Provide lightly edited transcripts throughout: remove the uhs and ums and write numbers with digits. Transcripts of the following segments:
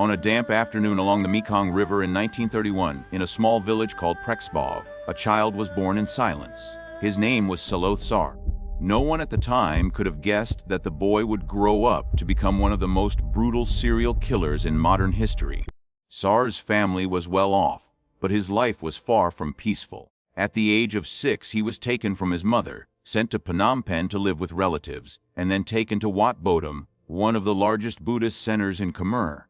On a damp afternoon along the Mekong River in 1931, in a small village called Prexbov, a child was born in silence. His name was Saloth Sar. No one at the time could have guessed that the boy would grow up to become one of the most brutal serial killers in modern history. Sar's family was well off, but his life was far from peaceful. At the age of 6, he was taken from his mother, sent to Phnom Penh to live with relatives, and then taken to Wat Bodum, one of the largest Buddhist centers in Khmer.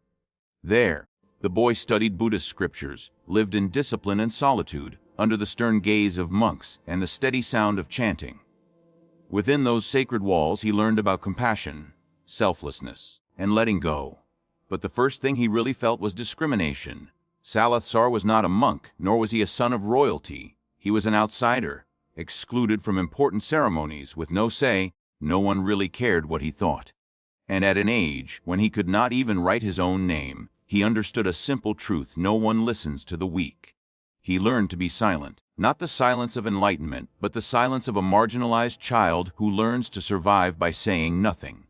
There, the boy studied Buddhist scriptures, lived in discipline and solitude, under the stern gaze of monks and the steady sound of chanting. Within those sacred walls, he learned about compassion, selflessness, and letting go. But the first thing he really felt was discrimination. Saloth Sar was not a monk, nor was he a son of royalty. He was an outsider, excluded from important ceremonies, with no say. No one really cared what he thought. And at an age when he could not even write his own name, he understood a simple truth: no one listens to the weak. He learned to be silent, not the silence of enlightenment, but the silence of a marginalized child who learns to survive by saying nothing.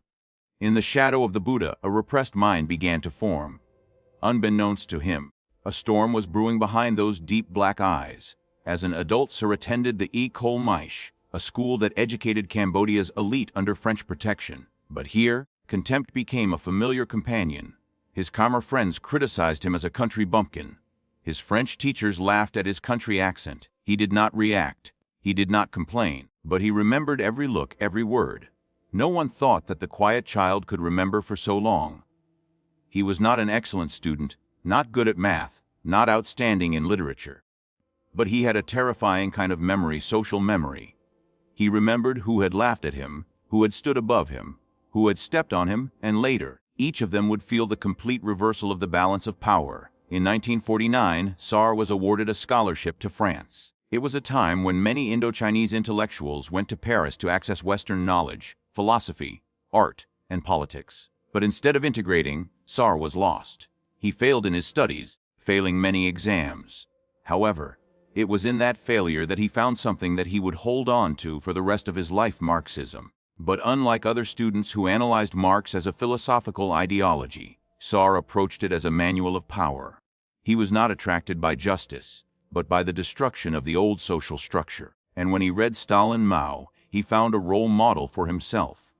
In the shadow of the Buddha, a repressed mind began to form. Unbeknownst to him, a storm was brewing behind those deep black eyes. As an adult, Sar attended the École Maiche, a school that educated Cambodia's elite under French protection. But here, contempt became a familiar companion. His Khmer friends criticized him as a country bumpkin. His French teachers laughed at his country accent. He did not react. He did not complain. But he remembered every look, every word. No one thought that the quiet child could remember for so long. He was not an excellent student, not good at math, not outstanding in literature. But he had a terrifying kind of memory, social memory. He remembered who had laughed at him, who had stood above him, who had stepped on him, and later, each of them would feel the complete reversal of the balance of power. In 1949, Sar was awarded a scholarship to France. It was a time when many Indo-Chinese intellectuals went to Paris to access Western knowledge, philosophy, art, and politics. But instead of integrating, Sar was lost. He failed in his studies, failing many exams. However, it was in that failure that he found something that he would hold on to for the rest of his life: Marxism. But unlike other students who analyzed Marx as a philosophical ideology, Sar approached it as a manual of power. He was not attracted by justice, but by the destruction of the old social structure. And when he read Stalin, Mao, he found a role model for himself.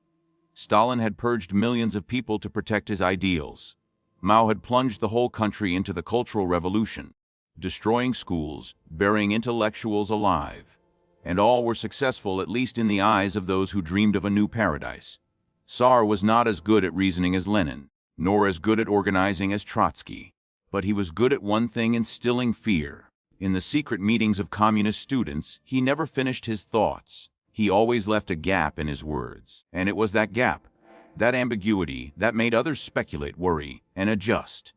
Stalin had purged millions of people to protect his ideals. Mao had plunged the whole country into the Cultural Revolution, destroying schools, burying intellectuals alive. And all were successful, at least in the eyes of those who dreamed of a new paradise. Sar was not as good at reasoning as Lenin, nor as good at organizing as Trotsky. But he was good at one thing: instilling fear. In the secret meetings of communist students, he never finished his thoughts. He always left a gap in his words. And it was that gap, that ambiguity, that made others speculate, worry, and adjust.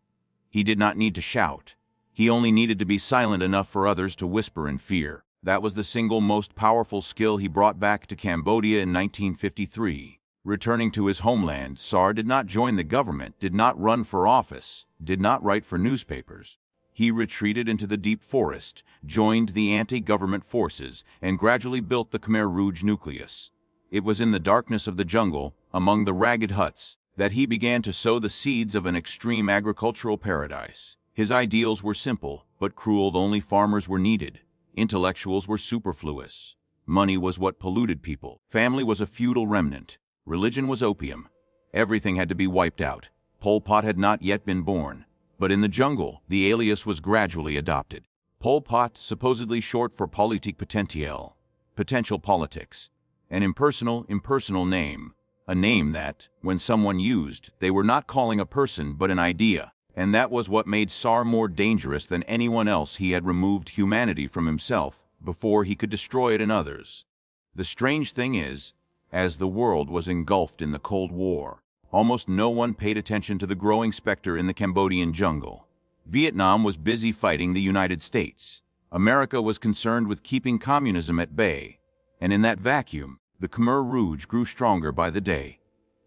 He did not need to shout. He only needed to be silent enough for others to whisper in fear. That was the single most powerful skill he brought back to Cambodia in 1953. Returning to his homeland, Sar did not join the government, did not run for office, did not write for newspapers. He retreated into the deep forest, joined the anti-government forces, and gradually built the Khmer Rouge nucleus. It was in the darkness of the jungle, among the ragged huts, that he began to sow the seeds of an extreme agricultural paradise. His ideals were simple, but cruel. Only farmers were needed. Intellectuals were superfluous. Money was what polluted people. Family was a feudal remnant. Religion was opium. Everything had to be wiped out. Pol Pot had not yet been born. But in the jungle, the alias was gradually adopted. Pol Pot, supposedly short for politique potentielle, potential politics. An impersonal name. A name that, when someone used, they were not calling a person but an idea. And that was what made Sar more dangerous than anyone else. He had removed humanity from himself before he could destroy it in others. The strange thing is, as the world was engulfed in the Cold War, almost no one paid attention to the growing specter in the Cambodian jungle. Vietnam was busy fighting the United States. America was concerned with keeping communism at bay. And in that vacuum, the Khmer Rouge grew stronger by the day.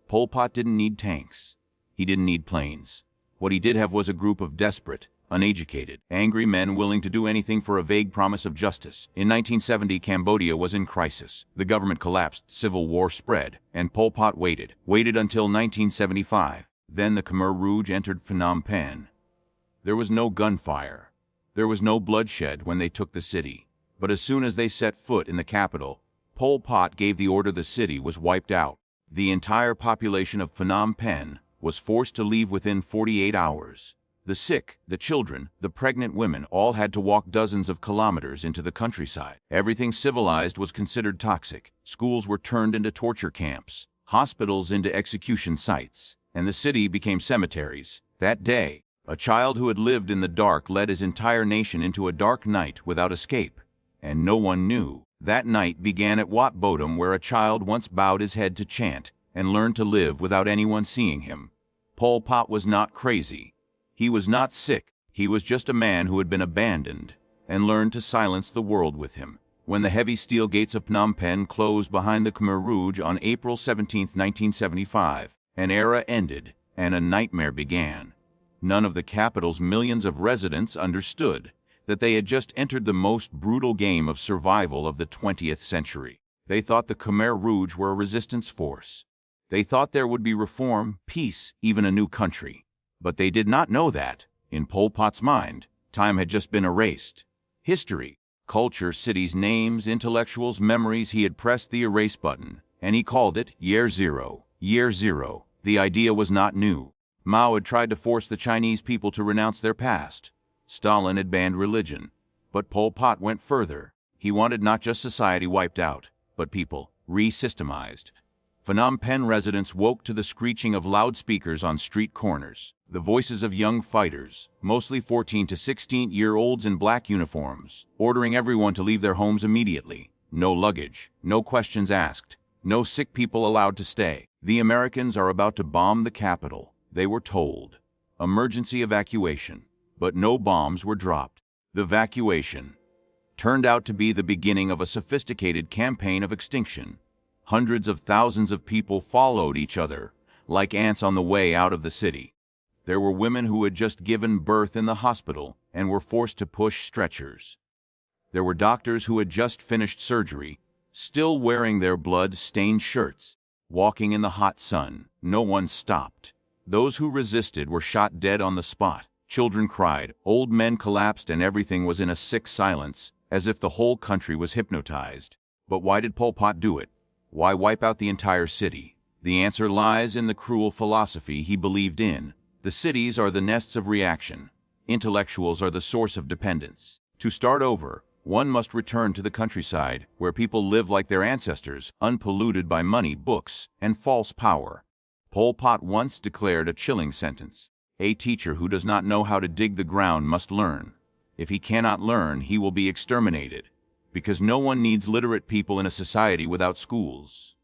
Pol Pot didn't need tanks. He didn't need planes. What he did have was a group of desperate, uneducated, angry men willing to do anything for a vague promise of justice. In 1970, Cambodia was in crisis. The government collapsed, civil war spread, and Pol Pot waited until 1975. Then the Khmer Rouge entered Phnom Penh. There was no gunfire. There was no bloodshed when they took the city. But as soon as they set foot in the capital, Pol Pot gave the order the city was wiped out. The entire population of Phnom Penh was forced to leave within 48 hours. The sick, the children, the pregnant women all had to walk dozens of kilometers into the countryside. Everything civilized was considered toxic. Schools were turned into torture camps, hospitals into execution sites, and the city became cemeteries. That day, a child who had lived in the dark led his entire nation into a dark night without escape, and no one knew. That night began at Wat Bodum, where a child once bowed his head to chant and learned to live without anyone seeing him. Pol Pot was not crazy. He was not sick. He was just a man who had been abandoned and learned to silence the world with him. When the heavy steel gates of Phnom Penh closed behind the Khmer Rouge on April 17, 1975, an era ended and a nightmare began. None of the capital's millions of residents understood that they had just entered the most brutal game of survival of the 20th century. They thought the Khmer Rouge were a resistance force. They thought there would be reform, peace, even a new country. But they did not know that, in Pol Pot's mind, time had just been erased. History, culture, cities, names, intellectuals, memories, he had pressed the erase button, and he called it Year Zero. Year Zero. The idea was not new. Mao had tried to force the Chinese people to renounce their past. Stalin had banned religion. But Pol Pot went further. He wanted not just society wiped out, but people re-systemized. Phnom Penh residents woke to the screeching of loudspeakers on street corners, the voices of young fighters, mostly 14 to 16-year-olds in black uniforms, ordering everyone to leave their homes immediately. No luggage, no questions asked, no sick people allowed to stay. The Americans are about to bomb the capital, they were told. Emergency evacuation. But no bombs were dropped. The evacuation turned out to be the beginning of a sophisticated campaign of extinction. Hundreds of thousands of people followed each other, like ants on the way out of the city. There were women who had just given birth in the hospital and were forced to push stretchers. There were doctors who had just finished surgery, still wearing their blood-stained shirts, walking in the hot sun. No one stopped. Those who resisted were shot dead on the spot. Children cried, old men collapsed, and everything was in a sick silence, as if the whole country was hypnotized. But why did Pol Pot do it? Why wipe out the entire city? The answer lies in the cruel philosophy he believed in. The cities are the nests of reaction. Intellectuals are the source of dependence. To start over, one must return to the countryside, where people live like their ancestors, unpolluted by money, books, and false power. Pol Pot once declared a chilling sentence. A teacher who does not know how to dig the ground must learn. If he cannot learn, he will be exterminated, because no one needs literate people in a society without schools.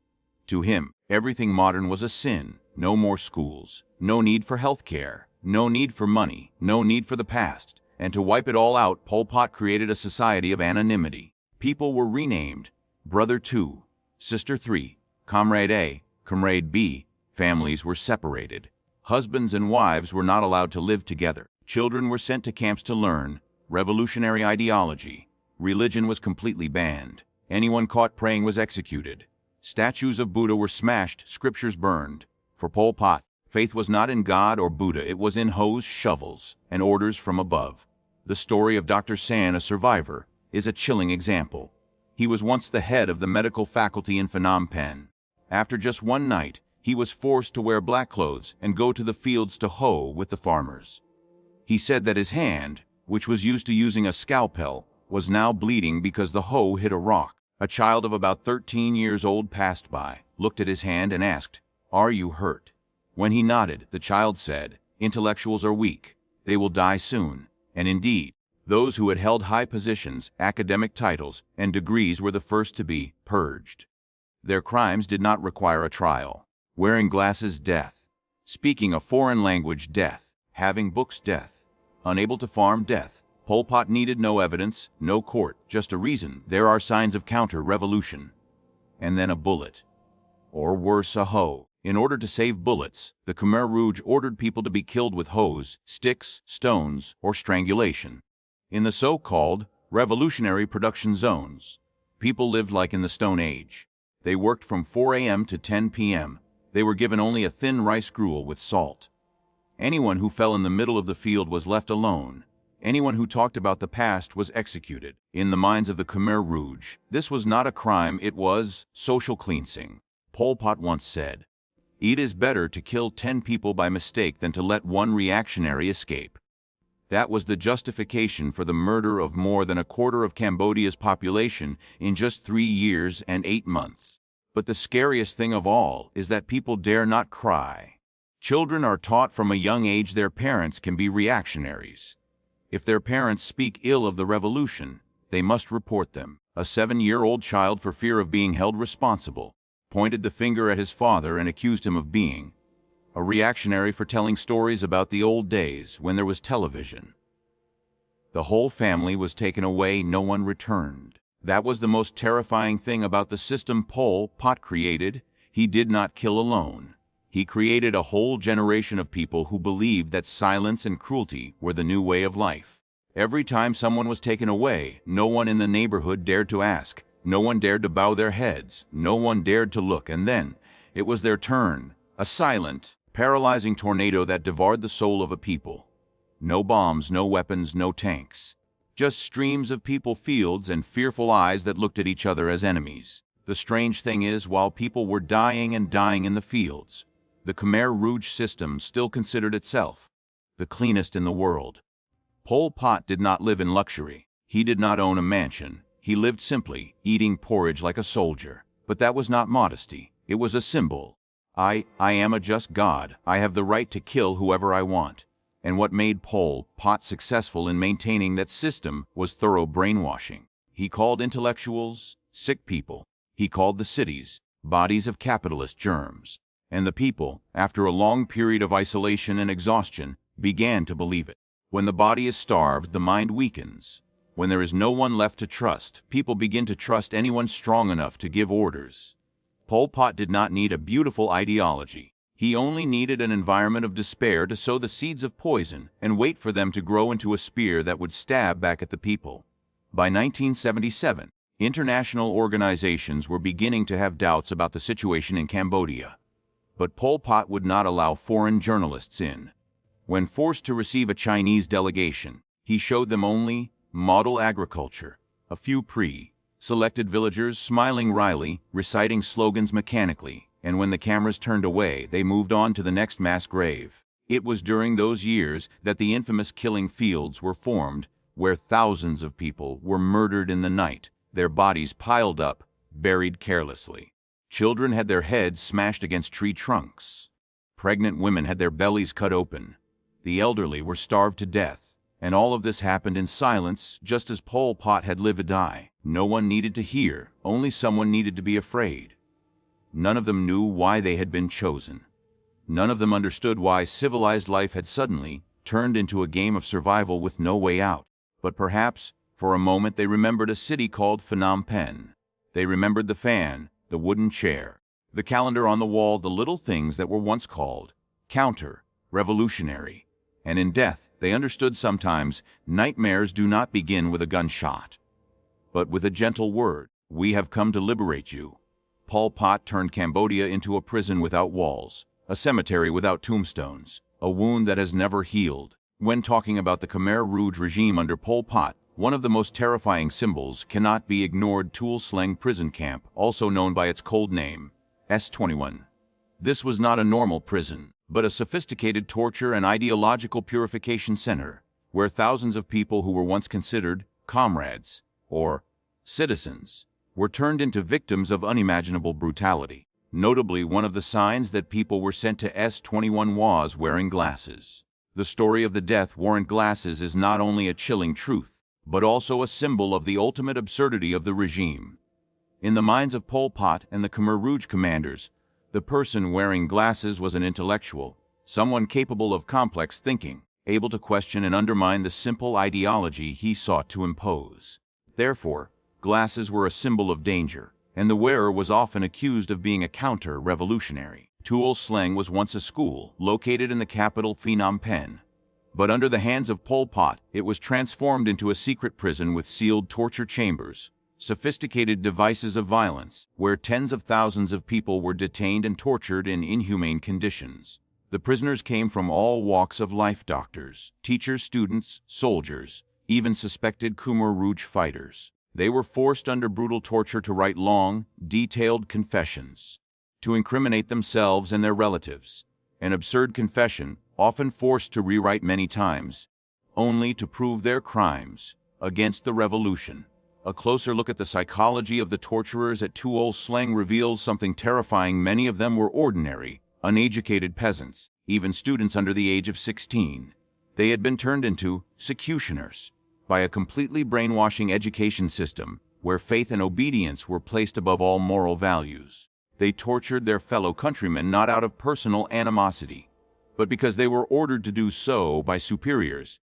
To him, everything modern was a sin. No more schools, no need for health care, no need for money, no need for the past. And to wipe it all out, Pol Pot created a society of anonymity. People were renamed Brother 2, Sister 3, Comrade A, Comrade B. Families were separated. Husbands and wives were not allowed to live together. Children were sent to camps to learn revolutionary ideology. Religion was completely banned. Anyone caught praying was executed. Statues of Buddha were smashed, scriptures burned. For Pol Pot, faith was not in God or Buddha, it was in hoes, shovels, and orders from above. The story of Dr. San, a survivor, is a chilling example. He was once the head of the medical faculty in Phnom Penh. After just one night, he was forced to wear black clothes and go to the fields to hoe with the farmers. He said that his hand, which was used to using a scalpel, was now bleeding because the hoe hit a rock. A child of about 13 years old passed by, looked at his hand and asked, "Are you hurt?" When he nodded, the child said, "Intellectuals are weak. They will die soon." And indeed, those who had held high positions, academic titles, and degrees were the first to be purged. Their crimes did not require a trial. Wearing glasses, death. Speaking a foreign language, death. Having books, death. Unable to farm, death. Pol Pot needed no evidence, no court, just a reason. There are signs of counter-revolution. And then a bullet. Or worse, a hoe. In order to save bullets, the Khmer Rouge ordered people to be killed with hoes, sticks, stones, or strangulation. In the so-called revolutionary production zones, people lived like in the Stone Age. They worked from 4 a.m. to 10 p.m. They were given only a thin rice gruel with salt. Anyone who fell in the middle of the field was left alone. Anyone who talked about the past was executed. In the minds of the Khmer Rouge, this was not a crime, it was social cleansing. Pol Pot once said, "It is better to kill 10 people by mistake than to let one reactionary escape." That was the justification for the murder of more than a quarter of Cambodia's population in just 3 years and 8 months. But the scariest thing of all is that people dare not cry. Children are taught from a young age their parents can be reactionaries. If their parents speak ill of the revolution, they must report them. A 7-year-old child, for fear of being held responsible, pointed the finger at his father and accused him of being a reactionary for telling stories about the old days when there was television. The whole family was taken away, no one returned. That was the most terrifying thing about the system Pol Pot created. He did not kill alone. He created a whole generation of people who believed that silence and cruelty were the new way of life. Every time someone was taken away, no one in the neighborhood dared to ask. No one dared to bow their heads. No one dared to look. And then it was their turn. A silent, paralyzing tornado that devoured the soul of a people. No bombs, no weapons, no tanks. Just streams of people, fields, and fearful eyes that looked at each other as enemies. The strange thing is, while people were dying and dying in the fields, the Khmer Rouge system still considered itself the cleanest in the world. Pol Pot did not live in luxury. He did not own a mansion. He lived simply, eating porridge like a soldier. But that was not modesty. It was a symbol. I am a just God. I have the right to kill whoever I want. And what made Pol Pot successful in maintaining that system was thorough brainwashing. He called intellectuals sick people. He called the cities bodies of capitalist germs. And the people, after a long period of isolation and exhaustion, began to believe it. When the body is starved, the mind weakens. When there is no one left to trust, people begin to trust anyone strong enough to give orders. Pol Pot did not need a beautiful ideology. He only needed an environment of despair to sow the seeds of poison and wait for them to grow into a spear that would stab back at the people. By 1977, international organizations were beginning to have doubts about the situation in Cambodia. But Pol Pot would not allow foreign journalists in. When forced to receive a Chinese delegation, he showed them only model agriculture, a few pre-selected villagers smiling wryly, reciting slogans mechanically, and when the cameras turned away, they moved on to the next mass grave. It was during those years that the infamous killing fields were formed, where thousands of people were murdered in the night, their bodies piled up, buried carelessly. Children had their heads smashed against tree trunks. Pregnant women had their bellies cut open. The elderly were starved to death. And all of this happened in silence, just as Pol Pot had lived to die. No one needed to hear, only someone needed to be afraid. None of them knew why they had been chosen. None of them understood why civilized life had suddenly turned into a game of survival with no way out. But perhaps, for a moment, they remembered a city called Phnom Penh. They remembered the fan, the wooden chair, the calendar on the wall, the little things that were once called counter-revolutionary. And in death, they understood sometimes nightmares do not begin with a gunshot, but with a gentle word. We have come to liberate you. Pol Pot turned Cambodia into a prison without walls, a cemetery without tombstones, a wound that has never healed. When talking about the Khmer Rouge regime under Pol Pot, one of the most terrifying symbols cannot be ignored: Tuol Sleng prison camp, also known by its code name, S-21. This was not a normal prison, but a sophisticated torture and ideological purification center, where thousands of people who were once considered comrades or citizens were turned into victims of unimaginable brutality. Notably, one of the signs that people were sent to S-21 was wearing glasses. The story of the death warrant glasses is not only a chilling truth, but also a symbol of the ultimate absurdity of the regime. In the minds of Pol Pot and the Khmer Rouge commanders, the person wearing glasses was an intellectual, someone capable of complex thinking, able to question and undermine the simple ideology he sought to impose. Therefore, glasses were a symbol of danger, and the wearer was often accused of being a counter-revolutionary. Tuol Sleng was once a school located in the capital Phnom Penh. But under the hands of Pol Pot, it was transformed into a secret prison with sealed torture chambers, sophisticated devices of violence, where tens of thousands of people were detained and tortured in inhumane conditions. The prisoners came from all walks of life: doctors, teachers, students, soldiers, even suspected Khmer Rouge fighters. They were forced under brutal torture to write long, detailed confessions, to incriminate themselves and their relatives. An absurd confession, often forced to rewrite many times, only to prove their crimes against the revolution. A closer look at the psychology of the torturers at Tuol Sleng reveals something terrifying. Many of them were ordinary, uneducated peasants, even students under the age of 16. They had been turned into executioners by a completely brainwashing education system where faith and obedience were placed above all moral values. They tortured their fellow countrymen not out of personal animosity, but because they were ordered to do so by superiors,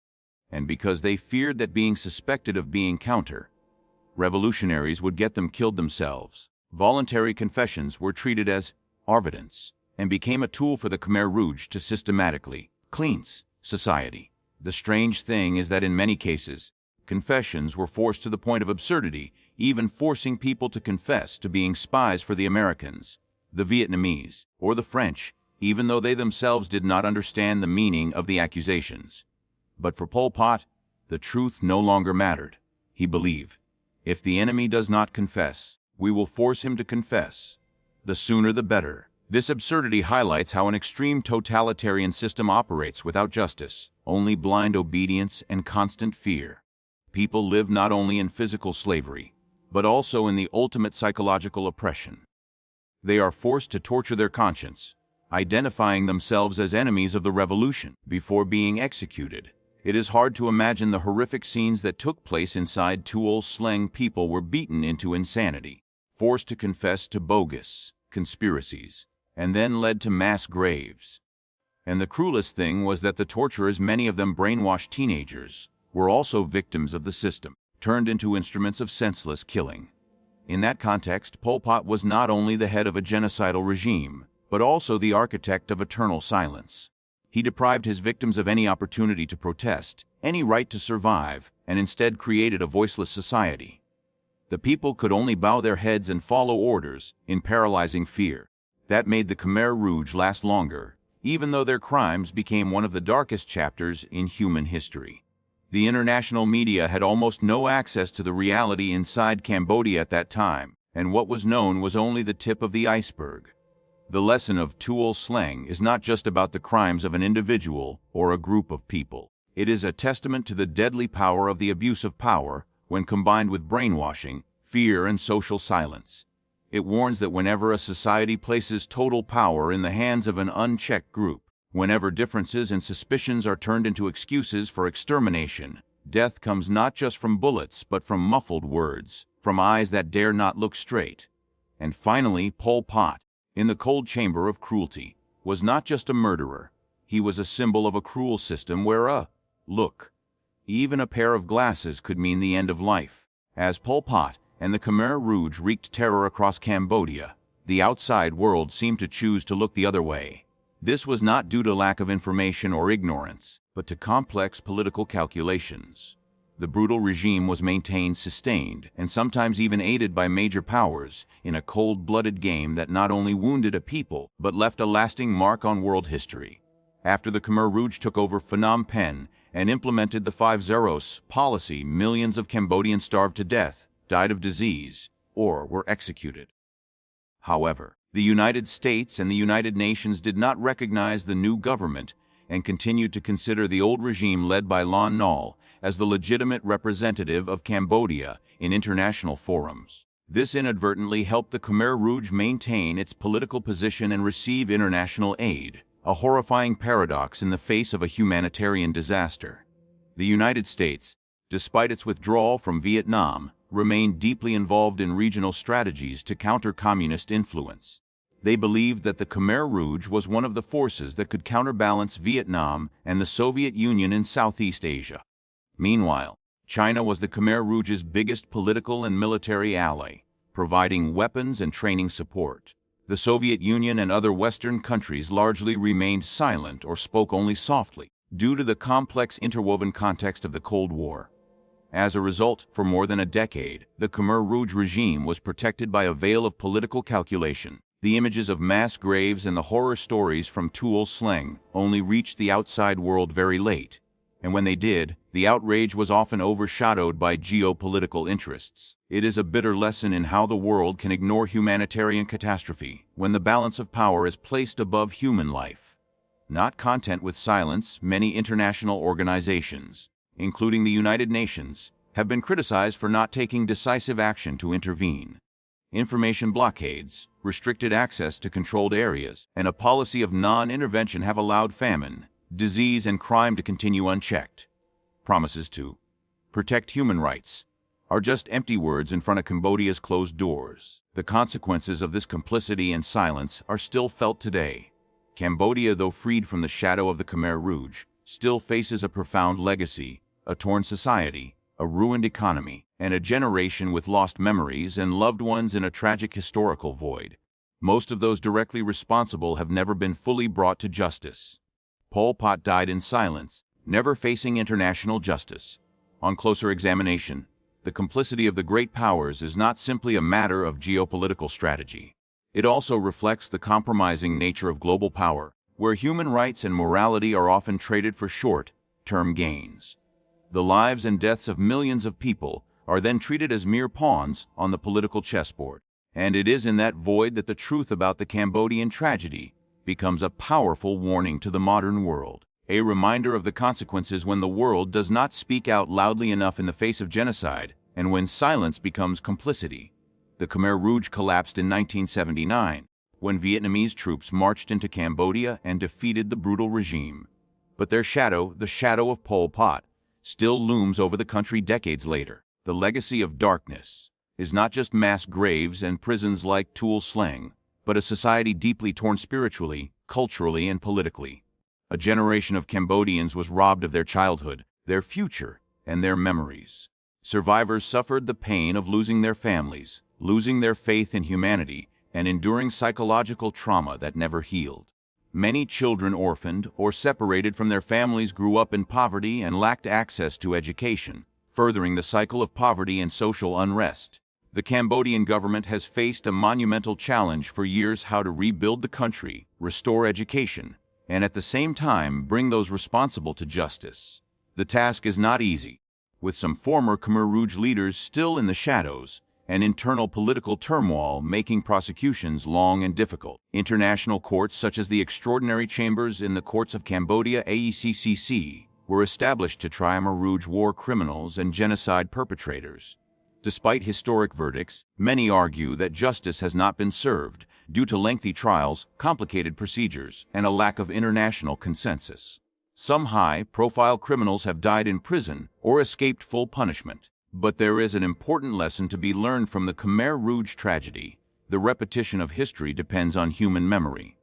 and because they feared that being suspected of being counter-revolutionaries would get them killed themselves. Voluntary confessions were treated as evidence and became a tool for the Khmer Rouge to systematically cleanse society. The strange thing is that in many cases, confessions were forced to the point of absurdity, even forcing people to confess to being spies for the Americans, the Vietnamese, or the French, even though they themselves did not understand the meaning of the accusations. But for Pol Pot, the truth no longer mattered. He believed, if the enemy does not confess, we will force him to confess. The sooner the better. This absurdity highlights how an extreme totalitarian system operates without justice, only blind obedience and constant fear. People live not only in physical slavery, but also in the ultimate psychological oppression. They are forced to torture their conscience, identifying themselves as enemies of the revolution before being executed. It is hard to imagine the horrific scenes that took place inside Tuol Sleng. People were beaten into insanity, forced to confess to bogus conspiracies, and then led to mass graves. And the cruelest thing was that the torturers, many of them brainwashed teenagers, were also victims of the system, turned into instruments of senseless killing. In that context, Pol Pot was not only the head of a genocidal regime, but also the architect of eternal silence. He deprived his victims of any opportunity to protest, any right to survive, and instead created a voiceless society. The people could only bow their heads and follow orders in paralyzing fear. That made the Khmer Rouge last longer, even though their crimes became one of the darkest chapters in human history. The international media had almost no access to the reality inside Cambodia at that time, and what was known was only the tip of the iceberg. The lesson of Tuol Sleng is not just about the crimes of an individual or a group of people. It is a testament to the deadly power of the abuse of power when combined with brainwashing, fear, and social silence. It warns that whenever a society places total power in the hands of an unchecked group, whenever differences and suspicions are turned into excuses for extermination, death comes not just from bullets but from muffled words, from eyes that dare not look straight. And finally, Pol Pot, in the cold chamber of cruelty, was not just a murderer. He was a symbol of a cruel system where a look, even a pair of glasses, could mean the end of life. As Pol Pot and the Khmer Rouge wreaked terror across Cambodia, the outside world seemed to choose to look the other way. This was not due to lack of information or ignorance, but to complex political calculations. The brutal regime was maintained, sustained, and sometimes even aided by major powers in a cold-blooded game that not only wounded a people, but left a lasting mark on world history. After the Khmer Rouge took over Phnom Penh and implemented the Five Zeros policy, millions of Cambodians starved to death, died of disease, or were executed. However, the United States and the United Nations did not recognize the new government and continued to consider the old regime led by Lon Nol as the legitimate representative of Cambodia in international forums. This inadvertently helped the Khmer Rouge maintain its political position and receive international aid, a horrifying paradox in the face of a humanitarian disaster. The United States, despite its withdrawal from Vietnam, remained deeply involved in regional strategies to counter communist influence. They believed that the Khmer Rouge was one of the forces that could counterbalance Vietnam and the Soviet Union in Southeast Asia. Meanwhile, China was the Khmer Rouge's biggest political and military ally, providing weapons and training support. The Soviet Union and other Western countries largely remained silent or spoke only softly, due to the complex interwoven context of the Cold War. As a result, for more than a decade, the Khmer Rouge regime was protected by a veil of political calculation. The images of mass graves and the horror stories from Tuol Sleng only reached the outside world very late, and when they did, the outrage was often overshadowed by geopolitical interests. It is a bitter lesson in how the world can ignore humanitarian catastrophe when the balance of power is placed above human life. Not content with silence, many international organizations, including the United Nations, have been criticized for not taking decisive action to intervene. Information blockades, restricted access to controlled areas, and a policy of non-intervention have allowed famine, disease, and crime to continue unchecked. Promises to protect human rights are just empty words in front of Cambodia's closed doors. The consequences of this complicity and silence are still felt today. Cambodia, though freed from the shadow of the Khmer Rouge, still faces a profound legacy, a torn society, a ruined economy, and a generation with lost memories and loved ones in a tragic historical void. Most of those directly responsible have never been fully brought to justice. Pol Pot died in silence, never facing international justice. On closer examination, the complicity of the great powers is not simply a matter of geopolitical strategy. It also reflects the compromising nature of global power, where human rights and morality are often traded for short-term gains. The lives and deaths of millions of people are then treated as mere pawns on the political chessboard. And it is in that void that the truth about the Cambodian tragedy becomes a powerful warning to the modern world, a reminder of the consequences when the world does not speak out loudly enough in the face of genocide, and when silence becomes complicity. The Khmer Rouge collapsed in 1979, when Vietnamese troops marched into Cambodia and defeated the brutal regime. But their shadow, the shadow of Pol Pot, still looms over the country decades later. The legacy of darkness is not just mass graves and prisons like Tuol Sleng, but a society deeply torn spiritually, culturally, and politically. A generation of Cambodians was robbed of their childhood, their future, and their memories. Survivors suffered the pain of losing their families, losing their faith in humanity, and enduring psychological trauma that never healed. Many children orphaned or separated from their families grew up in poverty and lacked access to education, furthering the cycle of poverty and social unrest. The Cambodian government has faced a monumental challenge for years: how to rebuild the country, restore education, and at the same time bring those responsible to justice. The task is not easy, with some former Khmer Rouge leaders still in the shadows, and internal political turmoil making prosecutions long and difficult. International courts such as the Extraordinary Chambers in the Courts of Cambodia (AECCC) were established to try Khmer Rouge war criminals and genocide perpetrators. Despite historic verdicts, many argue that justice has not been served due to lengthy trials, complicated procedures, and a lack of international consensus. Some high-profile criminals have died in prison or escaped full punishment. But there is an important lesson to be learned from the Khmer Rouge tragedy. The repetition of history depends on human memory.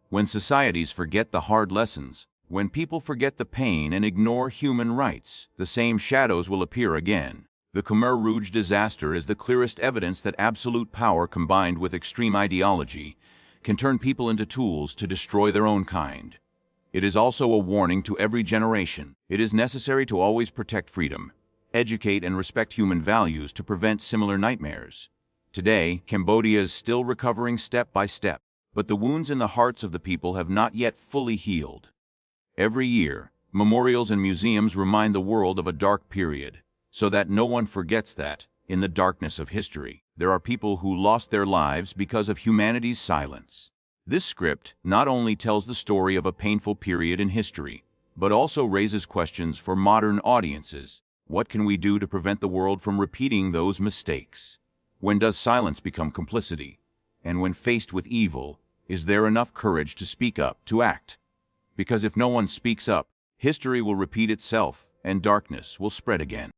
When societies forget the hard lessons, when people forget the pain and ignore human rights, the same shadows will appear again. The Khmer Rouge disaster is the clearest evidence that absolute power combined with extreme ideology can turn people into tools to destroy their own kind. It is also a warning to every generation. It is necessary to always protect freedom, educate and respect human values to prevent similar nightmares. Today, Cambodia is still recovering step by step, but the wounds in the hearts of the people have not yet fully healed. Every year, memorials and museums remind the world of a dark period, so that no one forgets that, in the darkness of history, there are people who lost their lives because of humanity's silence. This script not only tells the story of a painful period in history, but also raises questions for modern audiences. What can we do to prevent the world from repeating those mistakes? When does silence become complicity? And when faced with evil, is there enough courage to speak up, to act? Because if no one speaks up, history will repeat itself and darkness will spread again.